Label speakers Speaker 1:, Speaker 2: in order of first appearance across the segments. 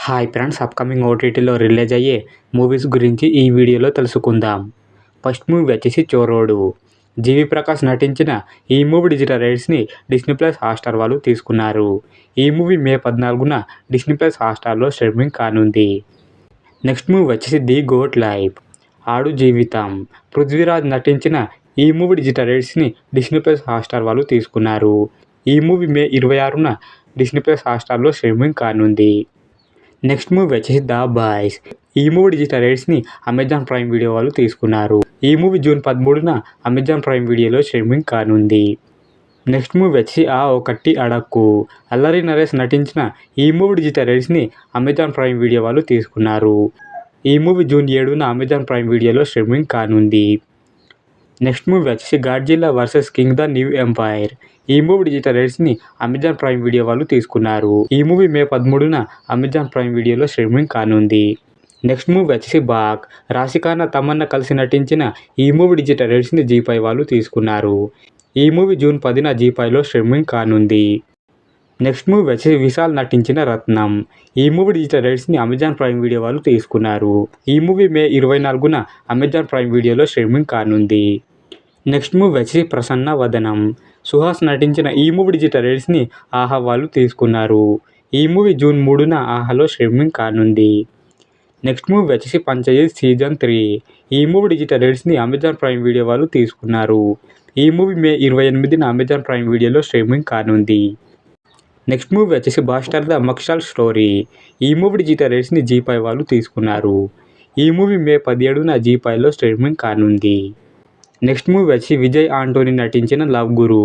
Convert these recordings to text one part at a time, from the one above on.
Speaker 1: Hi friends, upcoming ఓటీటీలో release అయ్యే movies గురించి ఈ వీడియోలో తెలుసుకుందాం. ఫస్ట్ మూవీ వచ్చేసి చోరోడు. జీవి ప్రకాష్ నటించిన ఈ మూవీ డిజిటల్ రైట్స్ని డిస్నీ ప్లస్ హాట్‌స్టార్ వాళ్ళు తీసుకున్నారు. ఈ మూవీ మే 14న డిస్నీ ప్లస్ హాట్‌స్టార్లో స్ట్రీమింగ్ కానుంది. నెక్స్ట్ మూవీ వచ్చేసి the goat life. Aadu Jeevitham. Prithviraj నటించిన ఈ మూవీ డిజిటల్ రైట్స్ని డిస్నీ ప్లస్ హాట్‌స్టార్ వాళ్ళు తీసుకున్నారు. ఈ మూవీ మే 26న డిస్నీ ప్లస్ హాట్‌స్టార్లో స్ట్రీమింగ్ కానుంది. నెక్స్ట్ మూవీ వచ్చేసి ద బాయ్స్. ఈ మూవీ డిజిటల్ రైట్స్ని అమెజాన్ ప్రైమ్ వీడియో వాళ్ళు తీసుకున్నారు. ఈ మూవీ జూన్ 13న అమెజాన్ ప్రైమ్ వీడియోలో స్ట్రీమింగ్ కానుంది. నెక్స్ట్ మూవీ వచ్చి ఆ ఒకటి అడక్కు. అల్లరి నరేష్ నటించిన ఈ మూవీ డిజిటల్ రైట్స్ని అమెజాన్ ప్రైమ్ వీడియో వాళ్ళు తీసుకున్నారు. ఈ మూవీ జూన్ 7న అమెజాన్ ప్రైమ్ వీడియోలో స్ట్రీమింగ్ కానుంది. నెక్స్ట్ మూవీ వచ్చేసి Godzilla versus King the New Empire. ఈ మూవీ డిజిటల్ రైట్స్ని అమెజాన్ ప్రైమ్ వీడియో వాళ్ళు తీసుకున్నారు. ఈ మూవీ మే 13న అమెజాన్ ప్రైమ్ వీడియోలో స్ట్రీమింగ్ కానుంది. నెక్స్ట్ మూవీ వచ్చేసి బాగ్. రాశిఖన్నా తమన్నా కలిసి నటించిన ఈ మూవీ డిజిటల్ రైట్స్ని జీ5 వాళ్ళు తీసుకున్నారు. ఈ మూవీ జూన్ 10న జీ5లో స్ట్రీమింగ్ కానుంది. నెక్స్ట్ మూవీ వచ్చేసి విశాల్ నటించిన రత్నం. ఈ మూవీ డిజిటల్ రైట్స్ని అమెజాన్ ప్రైమ్ వీడియో వాళ్ళు తీసుకున్నారు. ఈ మూవీ మే 24న అమెజాన్ ప్రైమ్ వీడియోలో స్ట్రీమింగ్ కానుంది. నెక్స్ట్ మూవీ వచ్చి ప్రసన్న వదనం. సుహాస్ నటించిన ఈ మూవీ డిజిటల్ రైట్స్ని ఆహా వాళ్ళు తీసుకున్నారు. ఈ మూవీ జూన్ 3న ఆహాలో స్ట్రీమింగ్ కానుంది. నెక్స్ట్ మూవీ వచ్చేసి పంచాయత్ సీజన్ 3. ఈ మూవీ డిజిటల్ రైట్స్ని అమెజాన్ ప్రైమ్ వీడియో వాళ్ళు తీసుకున్నారు. ఈ మూవీ మే 28న అమెజాన్ ప్రైమ్ వీడియోలో స్ట్రీమింగ్ కానుంది. నెక్స్ట్ మూవీ వచ్చేసి బాస్టర్ ద మక్షల్ స్టోరీ. ఈ మూవీ డిజిటల్ రైట్స్ని జీ5 వాళ్ళు తీసుకున్నారు. ఈ మూవీ మే 17న జీ5లో స్ట్రీమింగ్ కానుంది. నెక్స్ట్ మూవీ వచ్చి విజయ్ ఆంటోనీ నటించిన లవ్ గురు.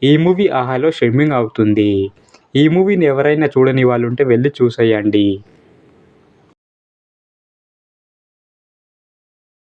Speaker 1: ఈ మూవీ ఆహాలో స్ట్రీమింగ్ అవుతుంది. ఈ మూవీని ఎవరైనా చూడని వాళ్ళు ఉంటే వెళ్ళి చూసేయండి.